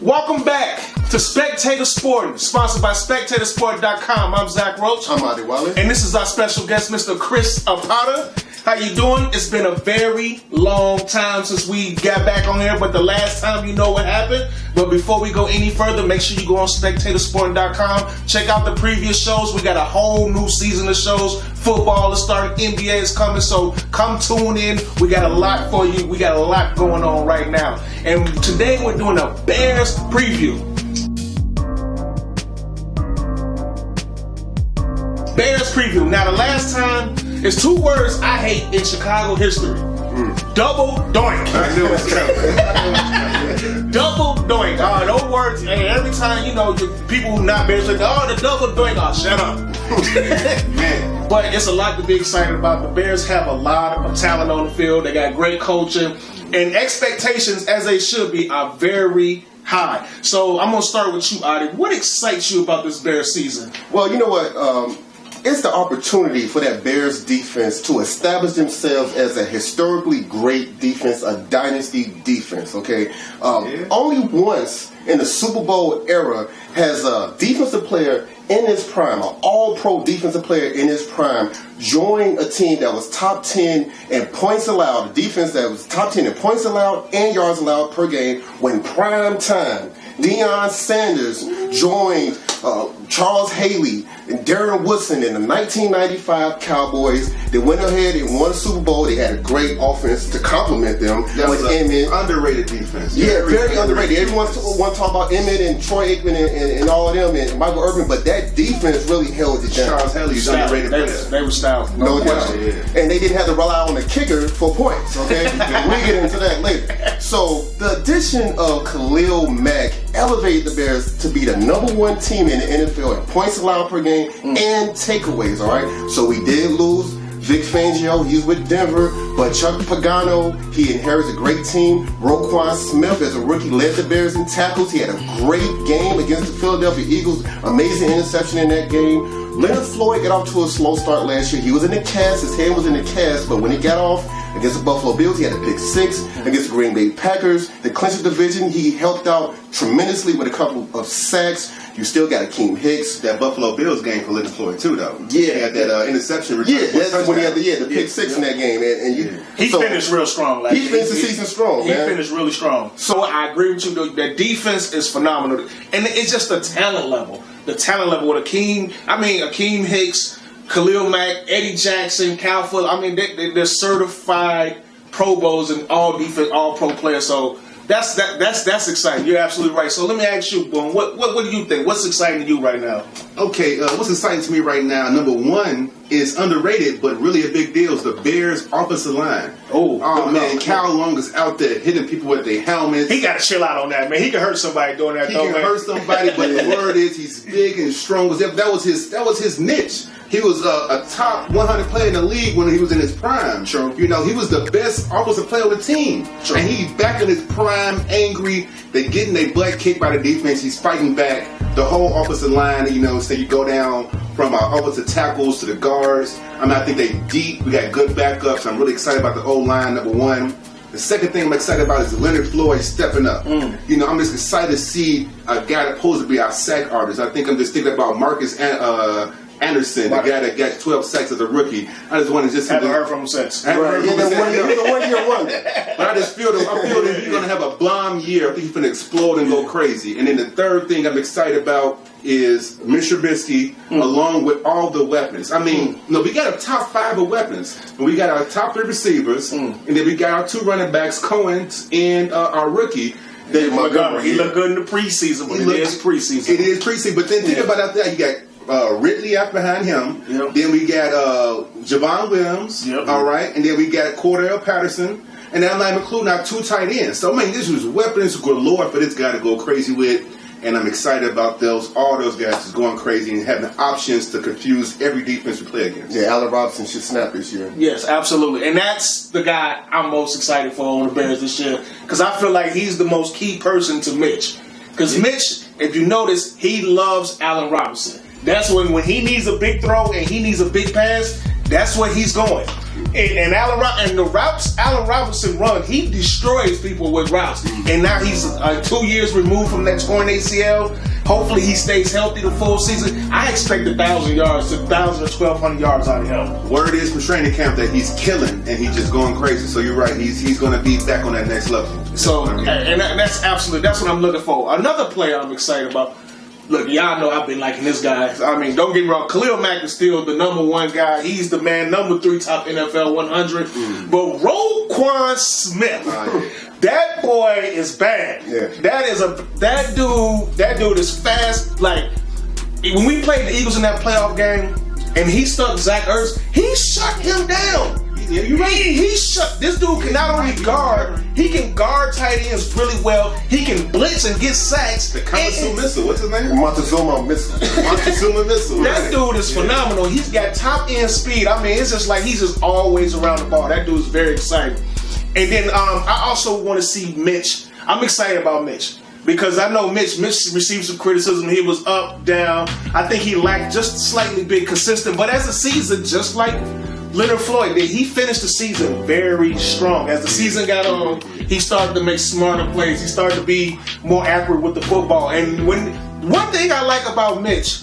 Welcome back to Spectator Sporting, sponsored by SpectatorSporting.com. I'm Zach Roach. I'm Adi Wally. And this is our special guest, Mr. Chris Apata. How you doing? It's been a very long time since we got back on here, but the last time you know what happened. But before we go any further, make sure you go on SpectatorSporting.com. Check out the previous shows. We got a whole new season of shows. Football is starting, NBA is coming, so come tune in. We got a lot for you. We got a lot going on right now. And today we're doing a Bears preview. Bears preview. Now the last time, it's two words I hate in Chicago history. Double doink. I knew it was coming. Double doink. Those words, and every time, people who not Bears like, the double doink. Shut up. Man. But it's a lot to be excited about. The Bears have a lot of talent on the field. They got great coaching. And expectations, as they should be, are very high. So I'm going to start with you, Adi. What excites you about this Bears season? Well, you know what? It's the opportunity for that Bears defense to establish themselves as a historically great defense, a dynasty defense, okay? Only once in the Super Bowl era has a defensive player in his prime, an all-pro defensive player in his prime, join a team that was top 10 in points allowed, a defense that was top 10 in points allowed and yards allowed per game when Primetime Deion Sanders joined Charles Haley and Darren Woodson in the 1995 Cowboys. They went ahead and won a Super Bowl. They had a great offense to complement them. That was with Emmett. Underrated defense. Yeah, very underrated. Everyone want to talk about Emmett and Troy Aikman and all of them and Michael Irvin, but that defense really held it down. Charles Haley's underrated player. They were stout. No doubt. Yeah. And they didn't have to rely on the kicker for points, okay? We'll get into that later. So the addition of Khalil Mack elevated the Bears to be the number one team in the NFL in points allowed per game and takeaways, all right? So we did lose Vic Fangio, he's with Denver, but Chuck Pagano, he inherits a great team. Roquan Smith, as a rookie, led the Bears in tackles. He had a great game against the Philadelphia Eagles. Amazing interception in that game. Leonard Floyd got off to a slow start last year. He was in the cast, his head was in the cast, but when he got off against the Buffalo Bills, he had a pick six. Against the Green Bay Packers, the clinch division, he helped out tremendously with a couple of sacks. You still got Akeem Hicks. That Buffalo Bills game for Leonard Floyd too, though. Yeah, he had that interception return. Yeah, that's when he had the pick six in that game, He finished real strong. He finished the season strong. He finished really strong. So I agree with you. The defense is phenomenal, and it's just the talent level. The talent level with Akeem Hicks, Khalil Mack, Eddie Jackson, Cal Fuller. They're certified Pro Bowls and all defense, all pro players. So that's exciting. You're absolutely right. So let me ask you, Boone, what do you think? What's exciting to you right now? Okay, what's exciting to me right now, number one, is underrated, but really a big deal, is the Bears' offensive line. Man, Cal Long is out there hitting people with their helmets. He got to chill out on that, man. He can hurt somebody doing that. He can hurt somebody, but the word is he's big and strong. That was his niche. He was a top 100 player in the league when he was in his prime. Sure. He was the best offensive player on the team. Sure. And he's back in his prime, angry. They're getting their butt kicked by the defense. He's fighting back. The whole offensive line, so you go down from our offensive tackles to the guards. I think they deep. We got good backups. I'm really excited about the O-line, number one. The second thing I'm excited about is Leonard Floyd stepping up. I'm just excited to see a guy that's supposed to be our sack artist. I think I'm just thinking about Marcus Anderson, the guy that got 12 sacks as a rookie. I just want to just haven't heard from him since. He's a 1-year wonder. But I just feel that he's going to have a bomb year. I think he's going to explode and go crazy. And then the third thing I'm excited about is Mitch Trubisky, along with all the weapons. We got a top 5 of weapons. And we got our top 3 receivers, and then we got our 2 running backs, Cohen and our rookie, David Montgomery. He looked good in the preseason, but it is preseason. It is preseason, but then think about out there, you got Ridley out behind him. Yep. Then we got Javon Williams, all right, and then we got Cordell Patterson, and then I'm not including our 2 tight ends. So this was weapons galore for this guy to go crazy with. And I'm excited about all those guys just going crazy and having options to confuse every defense we play against. Yeah, Allen Robinson should snap this year. Yes, absolutely. And that's the guy I'm most excited for on the Bears this year. Because I feel like he's the most key person to Mitch. Because Mitch, if you notice, he loves Allen Robinson. That's when he needs a big throw and he needs a big pass, That's where he's going. And the routes Allen Robinson run, he destroys people with routes. And now he's 2 years removed from that torn ACL. Hopefully he stays healthy the full season. I expect 1,000 yards to 1,000 to 1,200 yards out of him. Word is from training camp that he's killing and he's just going crazy. So you're right, he's going to be back on that next level. So, and that's what I'm looking for. Another player I'm excited about. Look, y'all know I've been liking this guy. I mean, don't get me wrong. Khalil Mack is still the number one guy. He's the man, number 3 top NFL 100. But Roquan Smith, that boy is bad. Yeah. That dude is fast. Like when we played the Eagles in that playoff game, and he stuck Zach Ertz, he shut him down. Yeah, you're right. He shut. This dude can not only guard, he can guard tight ends really well. He can blitz and get sacks. The Kamasu missile. What's his name? Montezuma missile. Montezuma missile. That dude is phenomenal. He's got top end speed. I mean, it's just like he's just always around the ball. That dude's very exciting. And then I also want to see Mitch. I'm excited about Mitch because I know Mitch received some criticism. He was up, down. I think he lacked just slightly bit consistent. But as a season, just like Leonard Floyd did, he finished the season very strong. As the season got on, he started to make smarter plays. He started to be more accurate with the football. And one thing I like about Mitch,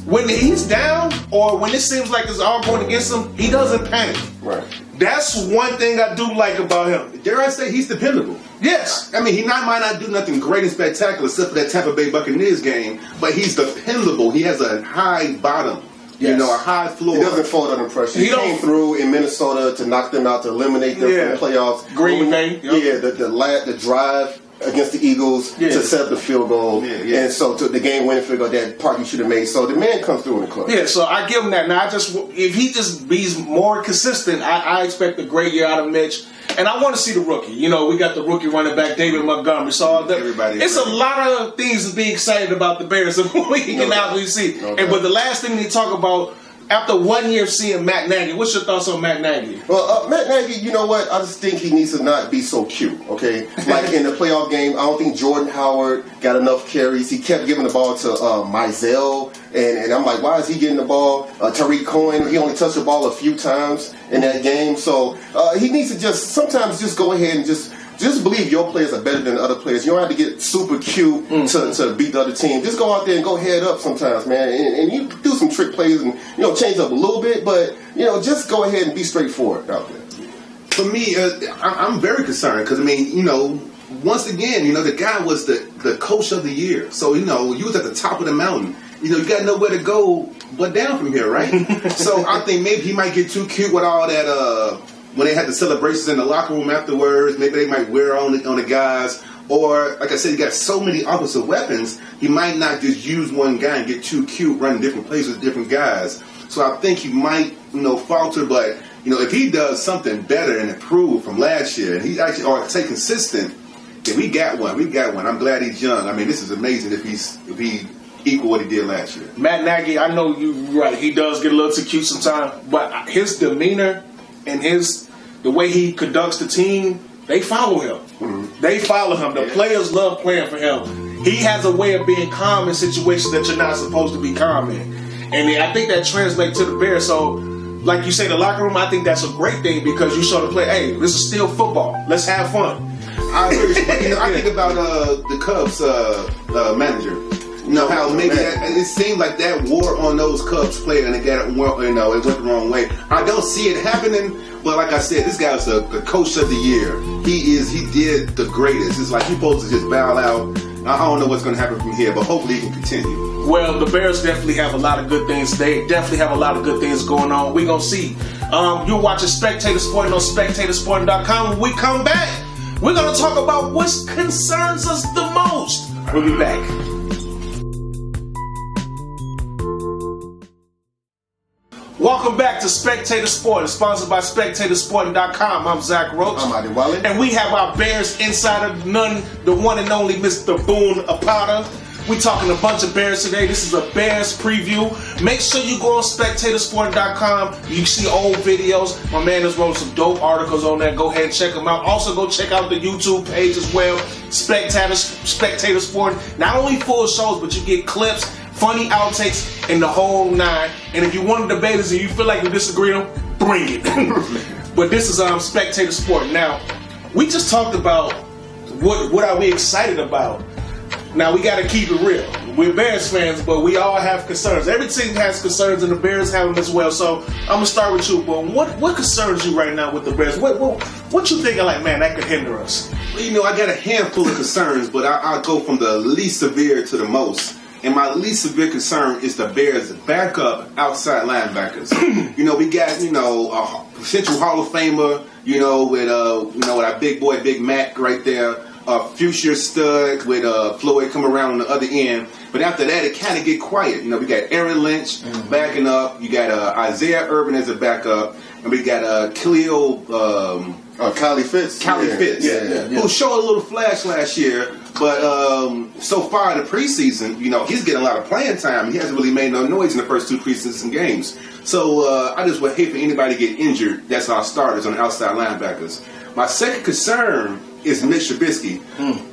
when he's down or when it seems like it's all going against him, he doesn't panic. Right. That's one thing I do like about him. Dare I say he's dependable? Yes. I mean, he might not do nothing great and spectacular except for that Tampa Bay Buccaneers game, but he's dependable. He has a high bottom. Yes. You know, a high floor. He doesn't fold under pressure. He came through in Minnesota to knock them out, to eliminate them from the playoffs. Green Bay. Yeah, the drive against the Eagles to set up the field goal. And so to the game-winning field goal, that part you should have made. So the man comes through in the clutch. Yeah, so I give him that. Now, if he just be more consistent, I expect a great year out of Mitch. And I want to see the rookie. You know, we got the rookie running back, David Montgomery. So it's a lot of things to be excited about the Bears. We can obviously see. But the last thing we talk about, after 1 year of seeing Matt Nagy, what's your thoughts on Matt Nagy? Well, Matt Nagy, you know what? I just think he needs to not be so cute, okay? Like in the playoff game, I don't think Jordan Howard got enough carries. He kept giving the ball to Mizell, and I'm like, why is he getting the ball? Tariq Cohen, he only touched the ball a few times in that game. So he needs to sometimes go ahead and just believe your players are better than other players. You don't have to get super cute to beat the other team. Just go out there and go head up sometimes, man. And you do some trick plays and, change up a little bit. But, just go ahead and be straightforward out there. For me, I'm very concerned because, once again, the guy was the coach of the year. So, you was at the top of the mountain. You got nowhere to go but down from here, right? So I think maybe he might get too cute with all that when they had the celebrations in the locker room afterwards. Maybe they might wear on the guys. Or, like I said, he got so many offensive weapons, he might not just use one guy and get too cute running different plays with different guys. So I think he might, falter. But, if he does something better and improve from last year, and he actually, or stay consistent, then we got one. I'm glad he's young. I mean, this is amazing if he equal what he did last year. Matt Nagy, I know you're right. He does get a little too cute sometimes. But his demeanor and the way he conducts the team, they follow him. Mm-hmm. They follow him. The players love playing for him. He has a way of being calm in situations that you're not supposed to be calm in. And I think that translates to the Bears. So, like you say, the locker room, I think that's a great thing because you show the play, hey, this is still football. Let's have fun. I agree. I think about the Cubs manager. How maybe it seemed like that wore on those Cubs players and it went the wrong way. I don't see it happening, but like I said, this guy was the coach of the year. He did the greatest. It's like he's supposed to just bow out. I don't know what's going to happen from here, but hopefully he can continue. Well, the Bears definitely have a lot of good things. They definitely have a lot of good things going on. We're going to see. You're watching Spectator Sporting on SpectatorSporting.com. When we come back, we're going to talk about what concerns us the most. We'll be back. Welcome back to Spectator Sporting, sponsored by SpectatorSporting.com. I'm Zach Roach. I'm Adi Wale. And we have our Bears insider, the one and only Mr. Boone Apata. We're talking a bunch of Bears today. This is a Bears preview. Make sure you go on SpectatorSporting.com. You can see old videos. My man has wrote some dope articles on there. Go ahead and check them out. Also, go check out the YouTube page as well, Spectator Sporting. Not only full shows, but you get clips, funny outtakes, and the whole nine. And if you're one of the debaters and you feel like you disagree with them, bring it. But this is Spectator Sporting. Now, we just talked about what are we excited about. Now, we got to keep it real. We're Bears fans, but we all have concerns. Every team has concerns, and the Bears have them as well. So I'm going to start with you, but what concerns you right now with the Bears? What you thinking like, man, that could hinder us? Well, I got a handful of concerns, but I'll go from the least severe to the most. And my least severe concern is the Bears' backup outside linebackers. We got, a potential Hall of Famer, with our big boy, Big Mac right there. A future stud with Floyd come around on the other end. But after that, it kind of get quiet. We got Aaron Lynch backing up. You got Isaiah Urban as a backup. And we got Kylie Fitz. Who showed a little flash last year. But so far in the preseason, he's getting a lot of playing time. He hasn't really made no noise in the first 2 preseason games. So I just would hate for anybody to get injured. That's our starters on the outside linebackers. My second concern is Mitch Trubisky.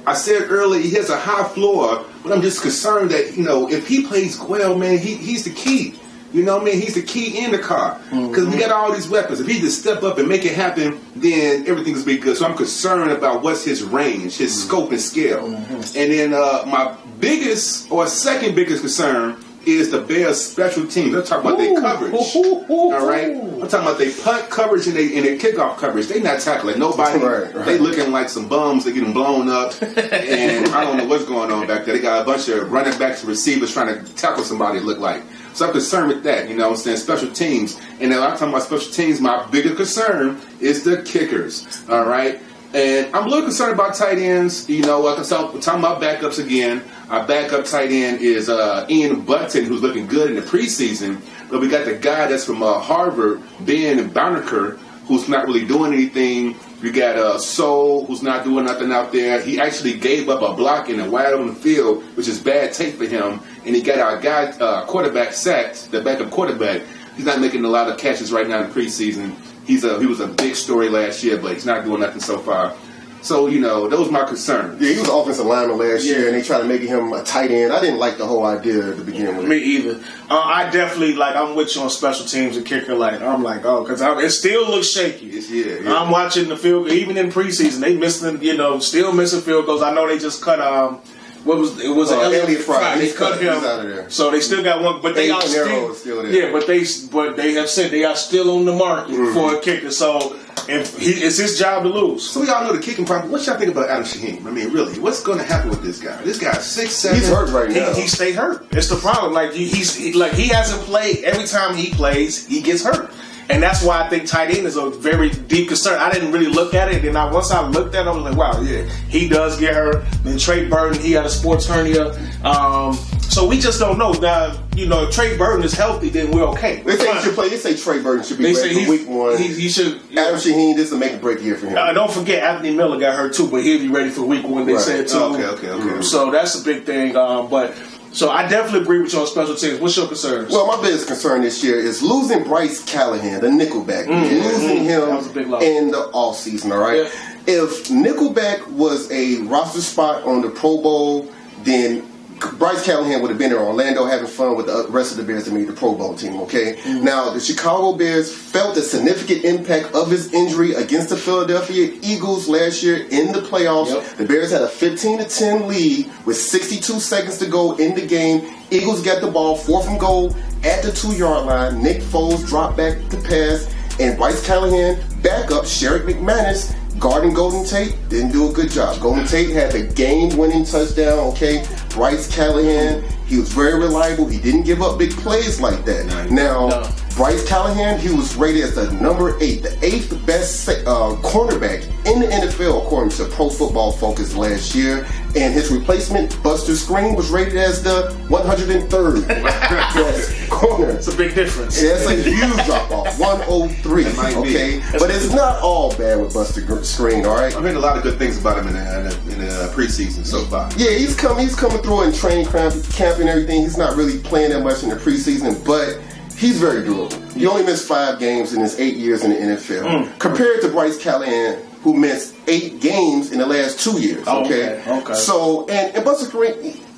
I said earlier he has a high floor, but I'm just concerned that, if he plays well, man, he's the key. He's the key in the car. Because we got all these weapons. If he just step up and make it happen, then everything's be good. So I'm concerned about what's his range, his scope and scale. And then my biggest or second biggest concern is the Bears' special teams. I'm talking about their coverage. All right? I'm talking about their punt coverage and their kickoff coverage. They not tackling nobody. Right. They looking like some bums. They getting blown up. And I don't know what's going on back there. They got a bunch of running backs and receivers trying to tackle somebody, it look like. So I'm concerned with that, I'm saying, special teams. And now I'm talking about special teams. My bigger concern is the kickers, all right? And I'm a little concerned about tight ends. We're talking about backups again. Our backup tight end is Ian Button, who's looking good in the preseason. But we got the guy that's from Harvard, Ben Barnaker, who's not really doing anything. We got Soul, who's not doing nothing out there. He actually gave up a block in a wide open field, which is bad tape for him. And he got our guy, quarterback sacked, the backup quarterback. He's not making a lot of catches right now in the preseason. He was a big story last year, but he's not doing nothing so far. So, those are my concerns. Yeah, he was an offensive lineman last year, and they tried to make him a tight end. I didn't like the whole idea to begin with. Me either. I definitely, I'm with you on special teams and kicker. I'm like, because it still looks shaky. Yeah. I'm watching the field, even in preseason, they missing, still missing field goals. I know they just cut, Elliott Fry. They cut him out of there. So they still got one, but they are still there. Yeah, but they have said they are still on the market for a kicker. So it's his job to lose. So we all know the kicking problem. What y'all think about Adam Shaheen? I mean, really, what's going to happen with this guy? This guy's 6'7". He's hurt right now. He stay hurt. It's the problem. He hasn't played. Every time he plays, he gets hurt. And that's why I think tight end is a very deep concern. I didn't really look at it. And once I looked at it, I was like, wow, yeah, he does get hurt. Then Trey Burton, he had a sports hernia. So we just don't know. Now, if Trey Burton is healthy, then we're okay. They say he should play. They say Trey Burton should be ready for week 1. He should. Adam Shaheen, this is a make or break year for him. Don't forget, Anthony Miller got hurt too, but he'll be ready for week 1, they said too. Okay. So that's a big thing. So I definitely agree with you on special teams. What's your concerns? Well, my biggest concern this year is losing Bryce Callahan, the nickelback. Losing him in the offseason, all right? Yeah. If nickelback was a roster spot on the Pro Bowl, then Bryce Callahan would have been in Orlando having fun with the rest of the Bears that made the Pro Bowl team, okay? Now, the Chicago Bears felt the significant impact of his injury against the Philadelphia Eagles last year in the playoffs. Yep. The Bears had a 15-10 lead with 62 seconds to go in the game. Eagles got the ball, 4th and goal at the 2-yard line. Nick Foles dropped back to pass, and Bryce Callahan, backup Sherrick McManus, guarding Golden Tate, didn't do a good job. Golden Tate had the game-winning touchdown, okay? Bryce Callahan, he was very reliable. He didn't give up big plays like that. Now, Bryce Callahan, he was rated as the number 8, the 8th best cornerback in the NFL according to Pro Football Focus last year. And his replacement, Buster Screen, was rated as the 103rd best corner. It's a big difference. That's a huge drop-off, 103, okay? But it's not all bad with Buster Screen, all right? I've heard a lot of good things about him in the preseason so far. Yeah, he's coming through in training camp and everything. He's not really playing that much in the preseason, but he's very durable. He only missed 5 games in his 8 years in the NFL. Compared to Bryce Callahan, who missed 8 games in the last 2 years. Okay. So and Buster Screen,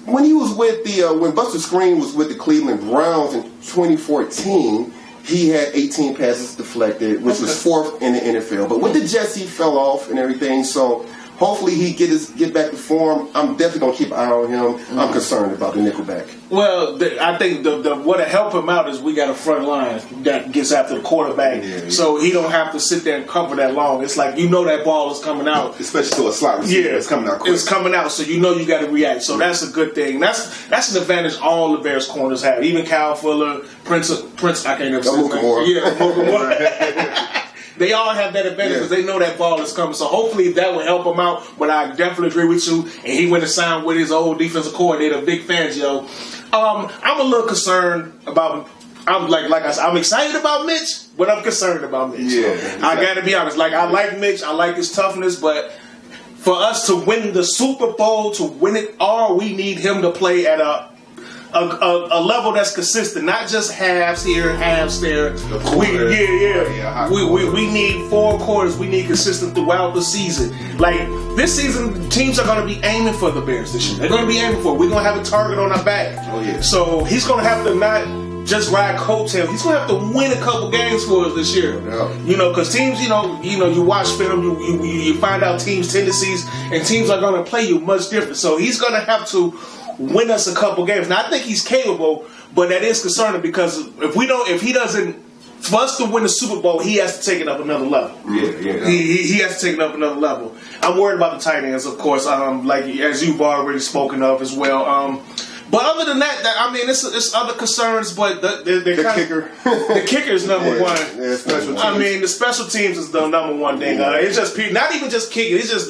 when he was with when Buster Screen was with the Cleveland Browns in 2014, He had 18 passes deflected, which was 4th in the NFL. But with the Jets, he fell off and everything. So hopefully he get back to form. I'm definitely going to keep an eye on him. I'm concerned about the nickelback. Well, I think what'll help him out is we got a front line that gets after the quarterback, so he don't have to sit there and cover that long. It's like that ball is coming out, especially to a slot receiver. Yeah, it's coming out quick. It's coming out, so you got to react. So that's a good thing. That's an advantage all the Bears corners have. Even Kyle Fuller, Prince. I can't ever say his name. Yeah, Mukamura. They all have that advantage because they know that ball is coming. So hopefully that will help him out. But I definitely agree with you. And he went and signed with his old defensive coordinator, Big Fangio. I'm a little concerned about. Like I said, I'm excited about Mitch, but I'm concerned about Mitch. Yeah, exactly. I got to be honest. Like I like Mitch. I like his toughness, but for us to win the Super Bowl, to win it all, we need him to play at a level that's consistent, not just halves here, halves there. We need 4 quarters. We need consistent throughout the season. Like this season, teams are going to be aiming for the Bears this year. They're going to be aiming for it. We're going to have a target on our back. Oh yeah. So he's going to have to not just ride coattails. He's going to have to win a couple games for us this year. Yeah. Because teams, you watch film, you find out teams' tendencies, and teams are going to play you much different. So he's going to have to win us a couple games. Now I think he's capable, but that is concerning because if he doesn't, for us to win the Super Bowl, he has to take it up another level. Yeah. He has to take it up another level. I'm worried about the tight ends, of course, like as you've already spoken of as well. But other than that, I mean, it's other concerns. But the kicker, the kicker is number one. Yeah, I mean, the special teams is the number one thing. It's just not even just kicking. It's just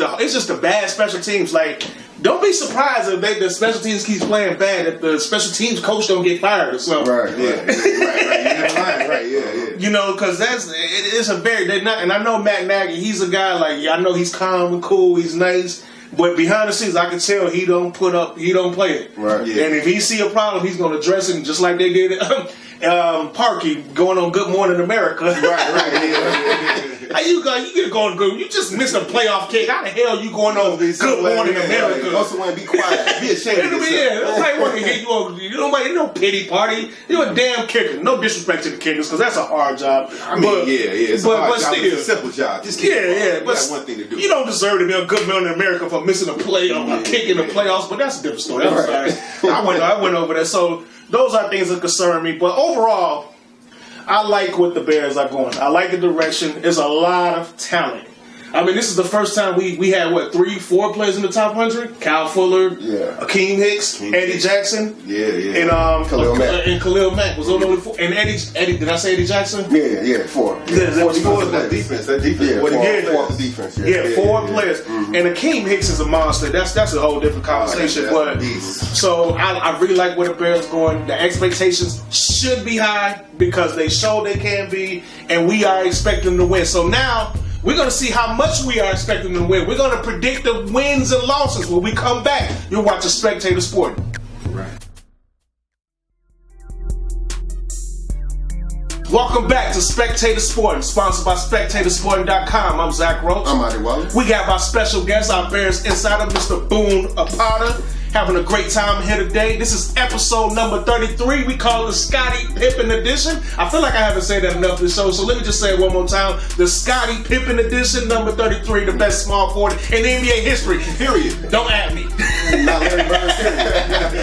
the bad special teams. Like, don't be surprised if the special teams keeps playing bad. If the special teams coach don't get fired or something. Right. Because it's a very and I know Matt Nagy. He's a guy I know he's calm and cool. He's nice. But behind the scenes, I can tell he don't play it. Right. Yeah. And if he see a problem, he's going to address it just like they did Parky going on Good Morning America. Right. How you get going good? You just missed a playoff kick. How the hell you going on Good Morning America? You also want to be quiet. Be ashamed of yourself. Yeah, nobody want to hear you. Nobody, no pity party. You're a damn kicker. No disrespect to the kickers, because that's a hard job. I mean, it's a hard job. It's a simple job. Just kick. But one thing to do. You don't deserve to be a Good Morning America for missing a play or a kick in the playoffs. But that's a different story. I'm sorry. I went over there. So those are things that concern me. But overall, I like what the Bears are going. I like the direction. There's a lot of talent. I mean, this is the first time we had, 3-4 players in the top 100? Kyle Fuller, Akeem Hicks, Eddie Jackson, and Khalil Mack. And Khalil Mack was only 4. And Eddie, did I say Eddie Jackson? 4. That defense. Four the defense. 4 players. Mm-hmm. And Akeem Hicks is a monster. That's a whole different conversation. So I really like where the Bears going. The expectations should be high because they show they can be, and we are expecting them to win. So now we're going to see how much we are expecting them to win. We're going to predict the wins and losses. When we come back, you'll watch a Spectator Sporting. Right. Welcome back to Spectator Sporting, sponsored by SpectatorSporting.com. I'm Zach Roach. I'm Adi Wallace. We got our special guest, our Bears insider, Mr. Boone Apata. Having a great time here today. This is episode number 33. We call it the Scottie Pippen edition. I feel like I haven't said that enough this show, so let me just say it one more time. The Scottie Pippen edition, number 33, the best small forward in NBA history. Period. Don't add me. I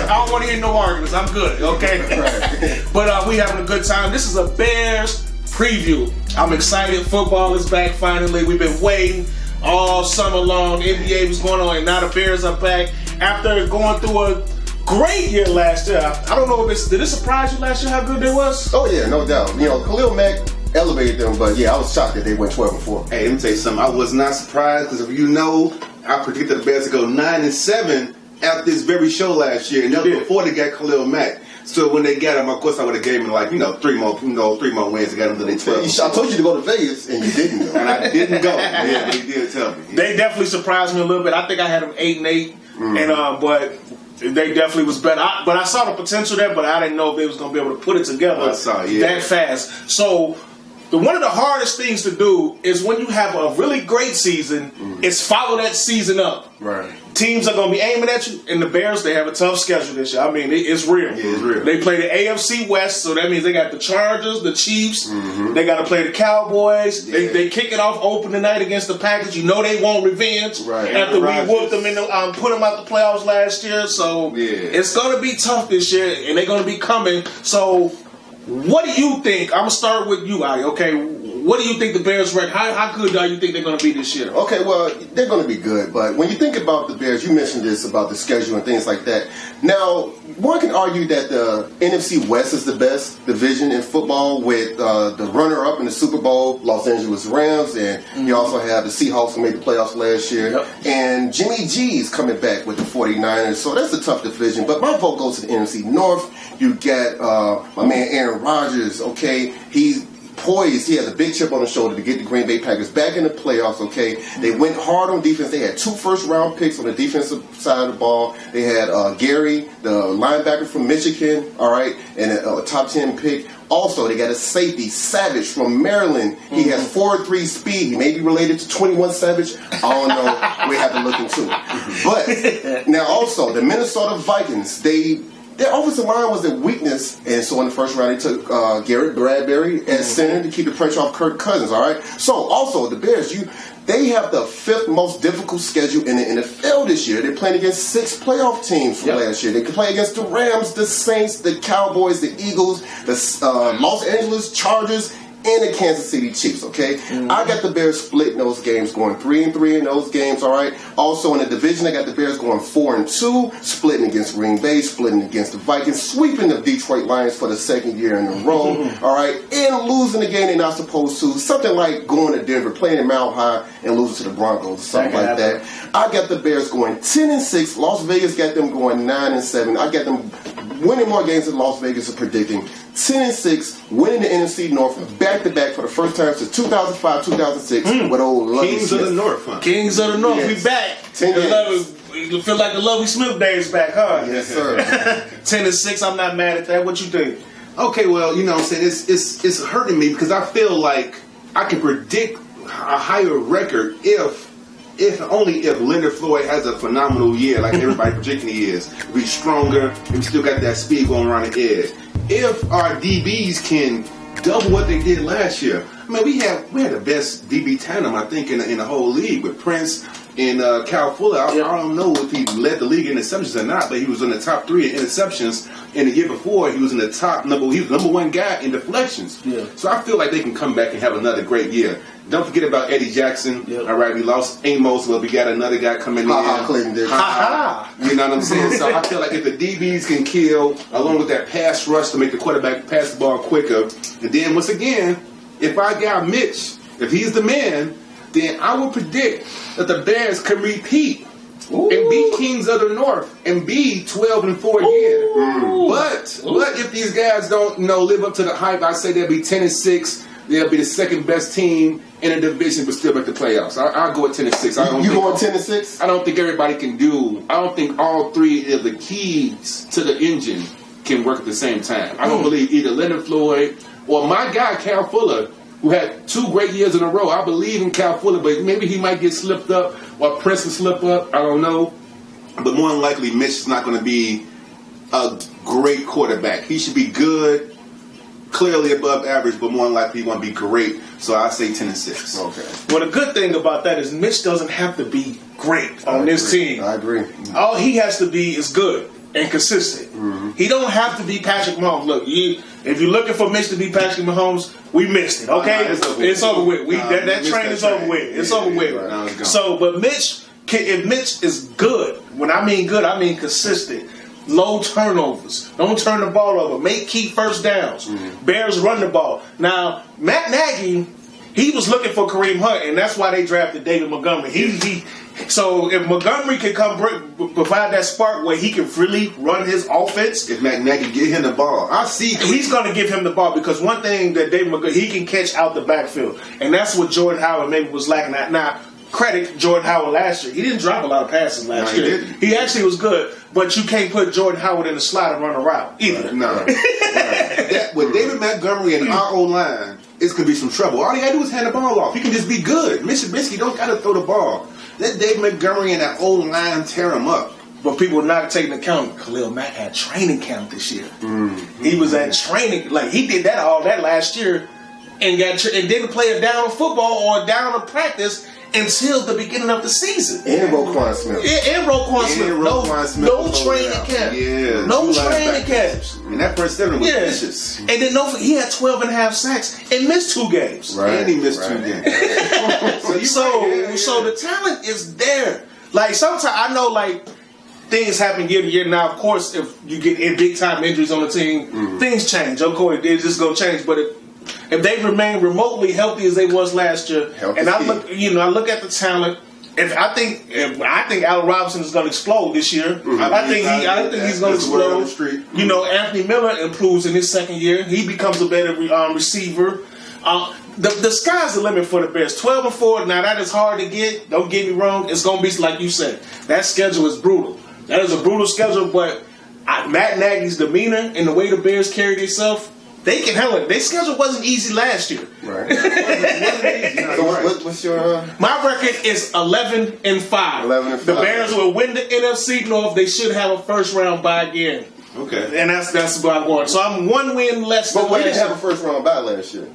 don't want to hear no arguments. I'm good, okay? Right. But we having a good time. This is a Bears preview. I'm excited. Football is back finally. We've been waiting all summer long. NBA was going on, and now the Bears are back. After going through a great year last year, I don't know if did it surprise you last year how good they was? Oh yeah, no doubt. Khalil Mack elevated them, but I was shocked that they went 12-4. Hey, let me tell you something. I was not surprised because I predicted the Bears to go 9-7 after this very show last year, and that was before they got Khalil Mack. So when they got him, of course, I would have gave him 3 more wins to get him to the 12. I told you to go to Vegas, and you didn't go. And I didn't go. Yeah, but he did tell me. They definitely surprised me a little bit. I think I had them 8-8, but they definitely was better. But I saw the potential there, but I didn't know if they was going to be able to put it together that fast. So one of the hardest things to do is when you have a really great season, is follow that season up. Right. Teams are going to be aiming at you, and the Bears, they have a tough schedule this year. I mean, it's real. Yeah, it's real. They play the AFC West, so that means they got the Chargers, the Chiefs. They got to play the Cowboys. Yeah. They kick it off open tonight against the Packers. You know they want revenge after we whooped them and put them out the playoffs last year. So it's going to be tough this year, and they're going to be coming. So what do you think? I'm going to start with you, Adi. Okay, what do you think the Bears record? How good do you think they're going to be this year? Okay, well, they're going to be good, but when you think about the Bears, you mentioned this about the schedule and things like that. Now, one can argue that the NFC West is the best division in football with the runner-up in the Super Bowl, Los Angeles Rams, and you also have the Seahawks who made the playoffs last year, and Jimmy G is coming back with the 49ers, so that's a tough division. But my vote goes to the NFC North. You get my man Aaron Rodgers, okay? He's poised. He has a big chip on his shoulder to get the Green Bay Packers back in the playoffs, okay? They went hard on defense. They had 2 first-round picks on the defensive side of the ball. They had Gary, the linebacker from Michigan, all right, and a top 10 pick. Also, they got a safety, Savage, from Maryland. He has 4.3 speed. He may be related to 21 Savage. I don't know. We have to look into it. But now also, the Minnesota Vikings, their offensive line was their weakness, and so in the first round they took Garrett Bradbury at center to keep the pressure off Kirk Cousins, all right? So also, the Bears, they have the 5th most difficult schedule in the NFL this year. They're playing against 6 playoff teams from last year. They can play against the Rams, the Saints, the Cowboys, the Eagles, the Los Angeles Chargers, and the Kansas City Chiefs, okay? I got the Bears splitting those games, going 3-3 in those games, all right? Also in the division, I got the Bears going 4-2, splitting against Green Bay, splitting against the Vikings, sweeping the Detroit Lions for the 2nd year in a row, all right? And losing the game they're not supposed to. Something like going to Denver, playing in Mile High, and losing to the Broncos, something like that. I got the Bears going 10-6. Las Vegas got them going 9-7. I got them winning more games than Las Vegas are predicting. 10-6, winning the NFC North back-to-back for the first time since 2005-2006 with old Lovie Kings Smith. of the North, huh? Kings of the North, we back. 10 years. You feel like the Lovie Smith days back, huh? Yes, sir. 10-6, I'm not mad at that. What you think? Okay, well, you know what I'm saying? It's hurting me because I feel like I can predict a higher record if Leonard Floyd has a phenomenal year like everybody projecting he is. Be stronger, and we still got that speed going around the edge. If our DBs can double what they did last year, I mean, we had the best DB tandem, I think, in the whole league with Prince and Cal Fuller. I don't know if he led the league in interceptions or not, but he was in the top 3 in interceptions. And the year before, he was in the he was the number 1 guy in deflections. Yeah. So I feel like they can come back and have another great year. Don't forget about Eddie Jackson. Yep. All right, we lost Amos, but we got another guy coming in. Clinton did. You know what I'm saying? So I feel like if the DBs can kill, along with that pass rush to make the quarterback pass the ball quicker, and then once again, if our guy Mitch, if he's the man, then I would predict that the Bears can repeat and be Kings of the North and be 12-4 again. But if these guys don't live up to the hype, I say they'll be 10-6. They'll be the 2nd best team in the division, but still make the playoffs. I'll go at 10-6. You going 10-6? I don't think everybody can do. I don't think all 3 of the keys to the engine can work at the same time. I don't believe either Leonard Floyd or my guy Cal Fuller, who had 2 great years in a row. I believe in Cal Fuller, but maybe he might get slipped up or Prince will slip up. I don't know. But more than likely, Mitch is not going to be a great quarterback. He should be good. Clearly above average, but more than likely he won't be great. So I say 10-6. Okay. Well, the good thing about that is Mitch doesn't have to be great on this team. I agree. All he has to be is good and consistent. He don't have to be Patrick Mahomes. Look, if you're looking for Mitch to be Patrick Mahomes, we missed it. Okay, it's over with. That train is over with. It's over with. Right. So, but Mitch, if Mitch is good, when I mean good, I mean consistent. Low turnovers. Don't turn the ball over. Make key first downs. Bears run the ball. Now, Matt Nagy, he was looking for Kareem Hunt, and that's why they drafted David Montgomery. So if Montgomery can provide that spark where he can really run his offense, if Matt Nagy get him the ball, he's going to give him the ball because one thing that David Montgomery, he can catch out the backfield, and that's what Jordan Howard maybe was lacking. Now, credit Jordan Howard last year. He didn't drop a lot of passes last year. He actually was good, but you can't put Jordan Howard in the slot and run a route either. No. With David Montgomery and our O-line, it's gonna be some trouble. All he gotta do is hand the ball off. He can just be good. Mitch Trubisky don't gotta throw the ball. Let Dave Montgomery and that old line tear him up. But people not taking account. Khalil Mack had training camp this year. He was at training, like he did all that last year, and didn't play a down of football or a down of practice until the beginning of the season. And Roquan Smith. And Roquan Smith. No training camp. Yeah. No training camps. And that first 7 was vicious. And then he had 12 and a half sacks and missed 2 games. Right. And he missed 2 games. So the talent is there. Like sometimes I know like things happen year to year. Now, of course, if you get big time injuries on the team, things change. Of course, it's just gonna change. But if they remain remotely healthy as they was last year, and I look at the talent. I think Allen Robinson is going to explode this year. I think he's going to explode. You know, Anthony Miller improves in his second year. He becomes a better receiver. The sky's the limit for the Bears. 12-4. Now that is hard to get. Don't get me wrong. It's going to be like you said. That schedule is brutal. That is a brutal schedule. But Matt Nagy's demeanor and the way the Bears carry themselves, they can handle it. Their schedule wasn't easy last year. Right. So what's your? My record is 11-5. 11-5. The Bears will win the NFC North. They should have a first round bye again. Okay. And that's what I'm going. So I'm 1 win less than But we last didn't year. have a first round bye last year.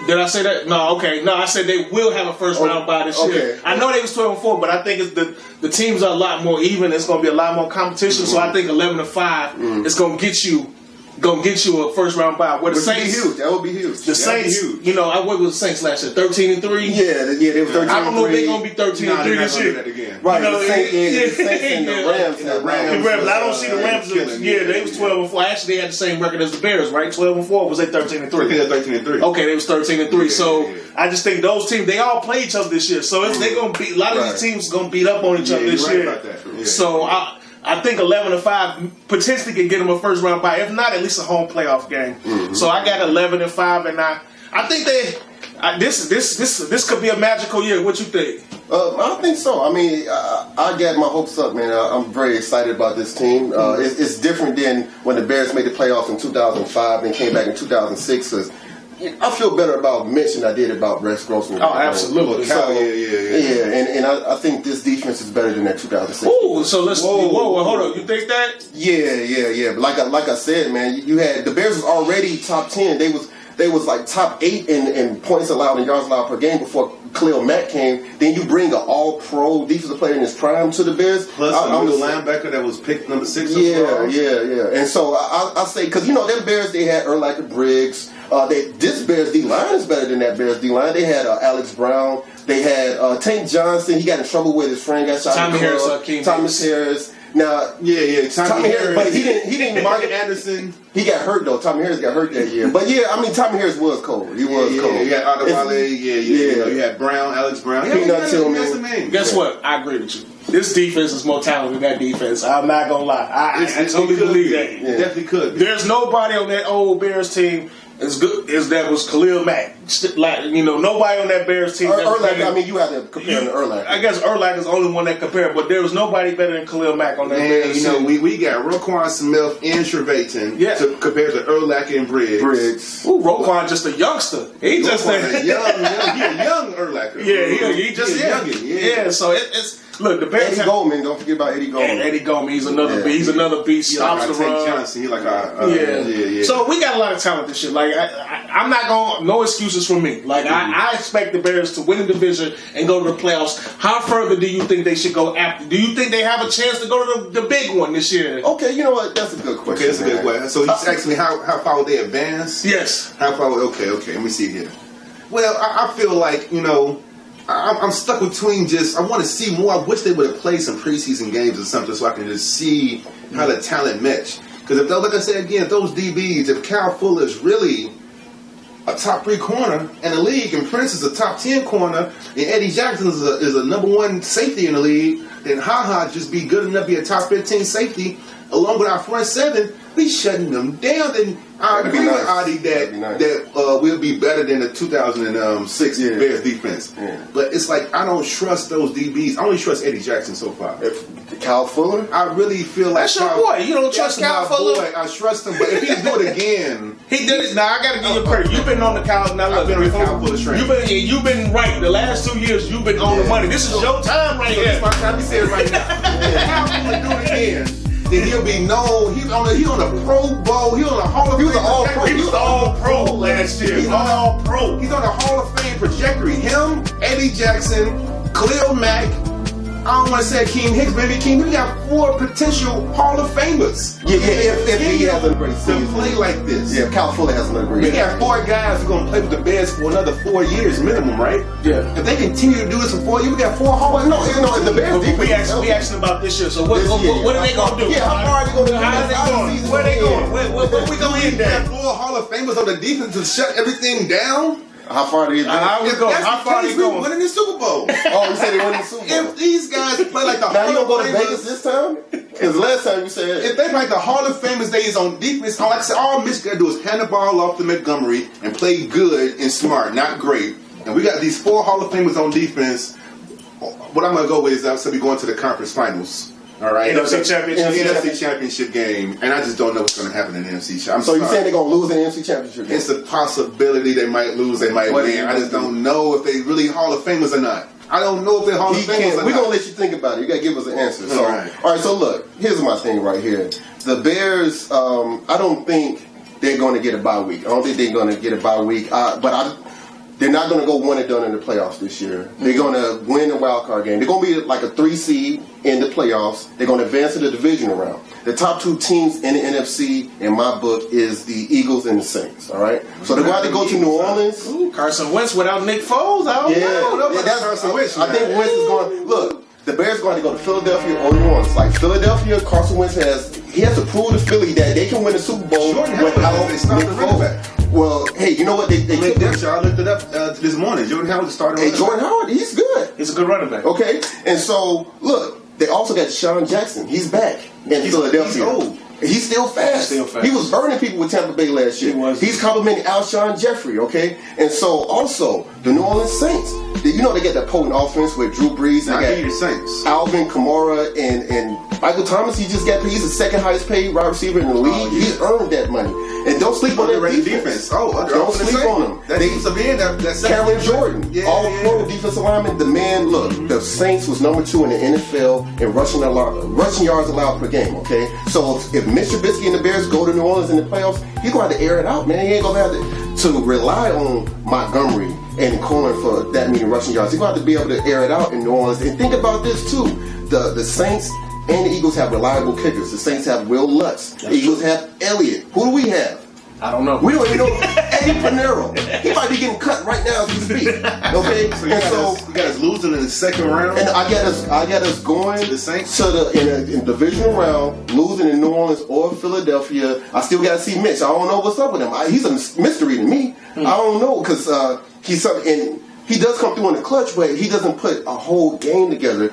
Did I say that? No, okay. No, I said they will have a first round bye this year. I know they was 12-4, but I think it's the teams are a lot more even. It's going to be a lot more competition. So I think 11-5 is going to get you a first round bye. Where the Saints, huge. That would be huge. The Saints, you know, what was the Saints last year? 13-3. Yeah, they were 13-3. I don't know if they're gonna be 13-3 this year. Right, You know, the Saints and the Rams. The Rams. I don't see the Rams. They was 12-4. Actually, they had the same record as the Bears, right? 12-4. Was they 13-3? Yeah, 13-3. Okay, they was 13-3. So I just think those teams, they all play each other this year. So they're gonna beat a lot of these teams gonna beat up on each other this year. So I think 11-5 potentially can get them a first round bye. If not, at least a home playoff game. So I got 11-5, and I think this could be a magical year. What you think? I think so. I mean, I got my hopes up, man. I'm very excited about this team. It's different than when the Bears made the playoffs in 2005 and came back in 2006. Cause I feel better about Mitch than I did about Rex Grossman. Oh, absolutely. So, and I think this defense is better than that 2006. Ooh, so let's whoa, hold on. You think that? Yeah. But like I said, man, you had the Bears was already top 10. They was like top 8 in points allowed and yards allowed per game before Khalil Mack came. Then you bring an all-pro defensive player in his prime to the Bears. Plus a middle linebacker that was picked number 6. Yeah. And so I say, because you know them Bears, they had Urlacher Briggs. This Bears D-line is better than that Bears D-line. They had Alex Brown. They had Tank Johnson. He got in trouble with his friend got shot. Thomas Harris. Now, Tommy Harris, but he didn't. Martin Anderson. He got hurt though. Tommy Harris got hurt that year. But yeah, I mean, Tommy Harris was cold. He was cold. You had Adewale. You had Brown, Alex Brown. Peanut Tillman. Guess what? I agree with you. This defense is more talented than that defense. I'm not gonna lie. I totally believe that. It definitely could. There's nobody on that old Bears team as good as that was Khalil Mack. Like, you know, nobody on that Bears team. Urlacher, I mean, you have to compare him to Urlacher. I guess Urlacher is the only one that compared, but there was nobody better than Khalil Mack on that Bears team. You know, we got Roquan Smith and Trevathan compared to Urlacher and Briggs. Ooh, Roquan just a youngster. He just a young Urlacher. Yeah, he just youngin'. Yeah, so it's. Look, the Bears. Eddie Goldman, don't forget about Eddie Goldman. Eddie Goldman, he's another beast. Stops the run. Johnson, yeah. So we got a lot of talent this year. Like I'm not going. No excuses for me. Like I expect the Bears to win the division and go to the playoffs. How further do you think they should go after? Do you think they have a chance to go to the big one this year? Okay, you know what? That's a good question. Okay, that's a good question. So he's asking me how far would they advance? Yes. How far? Okay. Let me see here. Well, I feel like, you know, I'm stuck between I want to see more. I wish they would have played some preseason games or something so I can just see how the talent match. Because like I said again, if those DBs, if Kyle Fuller is really a top 3 corner in the league, and Prince is a top 10 corner, and Eddie Jackson is a number 1 safety in the league, then just be good enough to be a top 15 safety. along with our front seven, we shutting them down. And I agree with Adi that we'll be better than the 2006 Bears defense. Yeah. But it's like I don't trust those DBs. I only trust Eddie Jackson so far. Kyle Fuller? I really feel like that's your boy. You don't trust Kyle Fuller? Boy. I trust him, but if he do it again, he did it. Now I gotta give you credit. You've been on the Kyle. Now look, Kyle Fuller train. You've been right. The last 2 years, you've been on the money. This is your time right here. It's my time. He said right now. Kyle Fuller do it again. Then he'll be known. He on a Pro Bowl. He on a Hall of Fame. He was an All Pro. He was All Pro last year. He's All Pro. He's on a Hall of Fame trajectory. Him, Eddie Jackson, Khalil Mack. I don't want to say Akeem Hicks, maybe Akeem. We got 4 potential Hall of Famers. If he has a great season to play like this. Yeah, Kyle Fuller has another great season. We got 4 guys who are going to play with the Bears for another 4 years minimum, right? Yeah. If they continue to do this for 4 years, we got 4 Hall of Famers. No, the Bears defense. We asked about this year. So what are they going to do? Yeah, how far are they going to do? How are they going? Where are they going? Where we going in there? We got 4 Hall of Famers on the defense to shut everything down. How far are they going? How far are they going? Winning the Super Bowl. Oh, you said they winning the Super Bowl. If these guys play like the now Hall you of gonna go to Famers, Vegas this time? Because last time you said if they play like the Hall of Famers days on defense, like I said, all Michigan do is hand the ball off to Montgomery and play good and smart, not great. And we got these 4 Hall of Famers on defense. What I'm gonna go with is I'm going to be going to the conference finals. All right, NFC Championship game, and I just don't know what's going to happen in the NFC Championship. So you're saying they're going to lose in the NFC Championship game? It's a possibility they might lose, they might win. I just don't know if they really Hall of Famers or not. I don't know if they're Hall of Famers or not. We're going to let you think about it. You got to give us an answer. So, all right, so look, here's my thing right here. The Bears, I don't think they're going to get a bye week. I don't think they're going to get a bye week, they're not going to go one and done in the playoffs this year. They're going to win the wild card game. They're going to be like a 3 seed in the playoffs. They're going to advance to the divisional round. The top 2 teams in the NFC, in my book, is the Eagles and the Saints. All right, so they're going to go to New Orleans. Ooh, Carson Wentz without Nick Foles. I don't know. That's Carson Wentz. I think Wentz is going. Look, the Bears are going to go to Philadelphia or New Orleans. Like Philadelphia, Carson Wentz has to prove to Philly that they can win the Super Bowl without Nick Foles. Well, hey, you know what? They I looked it up this morning. Jordan Howard started. Hey, Jordan Howard, he's good. He's a good running back. Okay, and so look, they also got Deshaun Jackson. He's back in Philadelphia. He's old. He's still fast. He was burning people with Tampa Bay last year. He's complimenting Alshon Jeffrey, okay? And so also the New Orleans Saints. You know they get that potent offense with Drew Brees and I the Saints. Alvin Kamara and Michael Thomas. He's the second highest paid wide receiver in the league. He earned that money. And don't sleep on that defense. Don't sleep on them. That's Cameron Jordan, all-pro defensive lineman. The man, look, the Saints was number 2 in the NFL in rushing yards allowed per game. Okay, so if Mr. Trubisky and the Bears go to New Orleans in the playoffs, he's going to have to air it out, man. He ain't going to have to rely on Montgomery and Cohen for that many rushing yards. He's going to have to be able to air it out in New Orleans. And think about this too: the Saints and the Eagles have reliable kickers. The Saints have Will Lutz. The Eagles have Elliott. Who do we have? I don't know. We don't even know Eddie Pinero. He might be getting cut right now as we speak. Okay, so you got us losing in the second round. And I got us going to the Saints in divisional round, losing in New Orleans or Philadelphia. I still got to see Mitch. I don't know what's up with him. He's a mystery to me. I don't know because he does come through in the clutch, but he doesn't put a whole game together.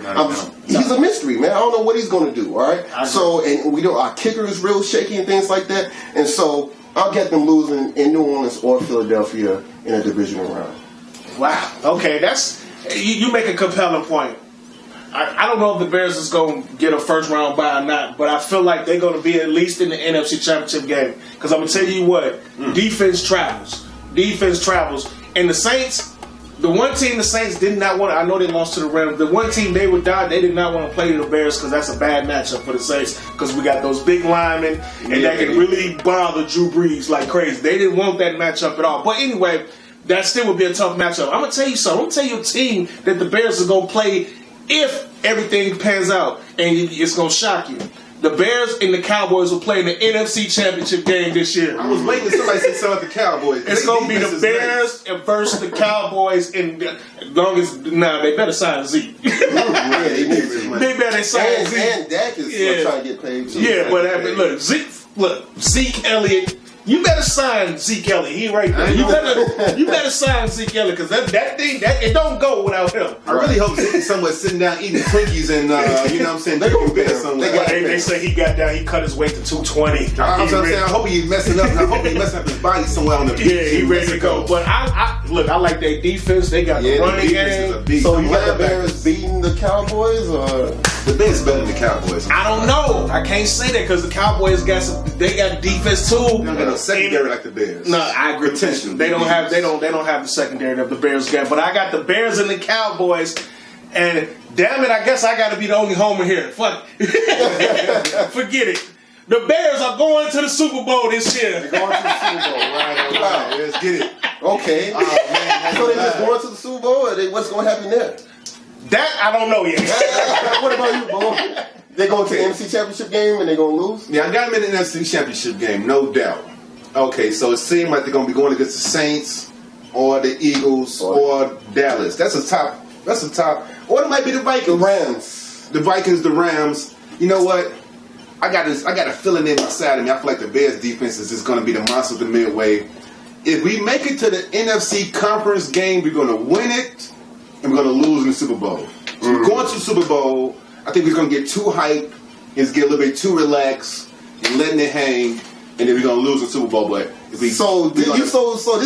He's a mystery, man. I don't know what he's going to do. All right. So and we know our kicker is real shaky and things like that, and so. I'll get them losing in New Orleans or Philadelphia in a divisional round. Wow. Okay, that's you make a compelling point. I don't know if the Bears is going to get a first round bye or not, but I feel like they're going to be at least in the NFC Championship game. Because I'm going to tell you what, defense travels. Defense travels. And the Saints, the one team the Saints did not want to, I know they lost to the Rams, the one team they would die, they did not want to play the Bears because that's a bad matchup for the Saints because we got those big linemen and that can really bother Drew Brees like crazy. They didn't want that matchup at all. But anyway, that still would be a tough matchup. I'm going to tell you something. I'm going to tell you a team that the Bears are going to play if everything pans out, and it's going to shock you. The Bears and the Cowboys will play in the NFC Championship game this year. I was waiting for somebody to say something about the Cowboys. It's going to be the Bears versus the Cowboys. And as long as they better sign Zeke. They better sign Zeke. And Dak is trying to get paid too. Yeah, but look, Zeke, Elliott, You better sign Zeke Elliott. He right there. You better sign Zeke Elliott because that thing it don't go without him. I really hope Zeke is somewhere sitting down eating Twinkies and you know what I'm saying. They're gonna be somewhere. They say he got down. He cut his weight to 220. I'm saying. I hope he's messing up. I hope he's messing up his body somewhere on the beach. Yeah, he ready to go. But I like their defense. They got the running game. So you got the Bears beating the Cowboys, or the Bears better than the Cowboys? I don't know. I can't say that because the Cowboys they got defense too. They don't got no secondary like the Bears. No, I agree. Potential. They don't have the secondary that the Bears got. But I got the Bears and the Cowboys, and damn it, I guess I got to be the only homer here. Fuck, forget it. The Bears are going to the Super Bowl this year. they're going to the Super Bowl? Right. Let's get it. Okay. Oh, man, so they just going to the Super Bowl, or what's going to happen there? That I don't know yet. What about you, Bo? They going to the NFC Championship game and they going to lose? Yeah, I got them in the NFC Championship game, no doubt. Okay, so it seems like they're going to be going against the Saints or the Eagles or Dallas. That's a top. Or it might be the Vikings. The Rams. The Vikings, the Rams. You know what? I got a feeling inside of me. I feel like the Bears defense is just going to be the monster of the Midway. If we make it to the NFC Conference game, we're going to win it and we're going to lose in the Super Bowl. So we're going to the Super Bowl. I think we're going to get too hyped and get a little bit too relaxed and letting it hang, and then we're going to lose the Super Bowl. But if we so this is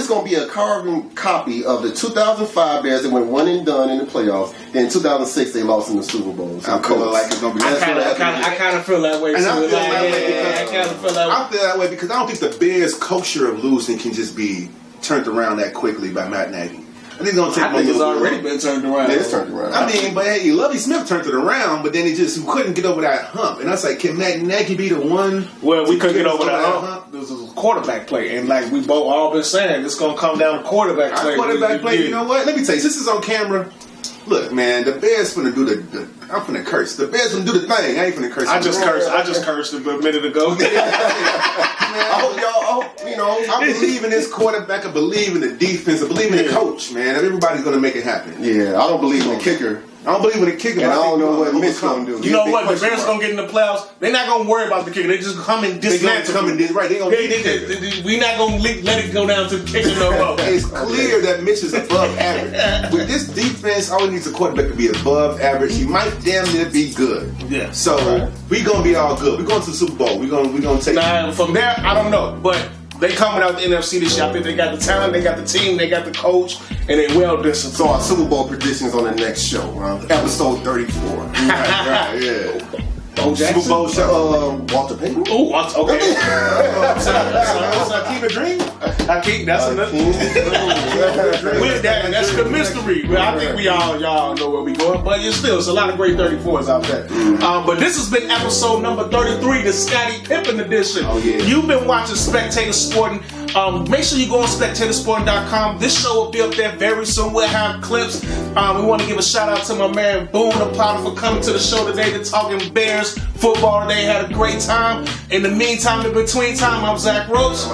going to be a carbon copy of the 2005 Bears that went one and done in the playoffs. Then in 2006 they lost in the Super Bowl. So I feel like it's going to be. I kind of feel that way. And I feel that way because I don't think the Bears' culture of losing can just be turned around that quickly by Matt Nagy. I think it's already been turned around. It is turned around. I mean, but hey, Lovie Smith turned it around, but then he couldn't get over that hump. And I was like, can Matt Nagy be the one? Well, we couldn't get over that hump. This was a quarterback play, and like we both all been saying, it's gonna come down to quarterback play. You know what? Let me tell you, this is on camera. Look, man, the Bears finna do I'm finna curse. The Bears finna do the thing. I ain't finna curse. I just cursed a minute ago. I hope y'all, I believe in this quarterback. I believe in the defense. I believe in the coach, man. Everybody's gonna make it happen. Yeah, I don't believe in the kicker. I don't believe in the kicker. And I don't know what Mitch gonna do. You know what? The Bears gonna get in the playoffs. They're not gonna worry about the kicker. They just come and dismantle. Right? We not gonna let it go down to the kicker no more. It's clear that Mitch is above average. With this defense, all we need is a quarterback to be above average. He might damn near be good. Yeah. So we gonna be all good. We going to the Super Bowl. We gonna take. Now from there, I don't know, but. They coming out the NFC this year. I think they got the talent, they got the team, they got the coach, and they well disciplined. So our Super Bowl predictions on the next show, episode 34. Right, yeah. Bo Jackson? Super Bowl show. Walter Payton. Oh, Walter. Okay. Hakeem a Dream? Hakeem, that's another. That's the mystery. Well, I think y'all know where we going, but it's a lot of great 34s out there. But this has been episode number 33, the Scottie Pippen edition. Oh yeah. You've been watching Spectator Sporting. Make sure you go on spectatorsporting.com. This show will be up there very soon. We'll have clips. We want to give a shout out to my man Boone the Potter for coming to the show today to talking Bears football today. Had a great time. In the meantime, in between time, I'm Zach Roach.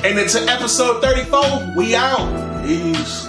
And into episode 34, we out. Peace.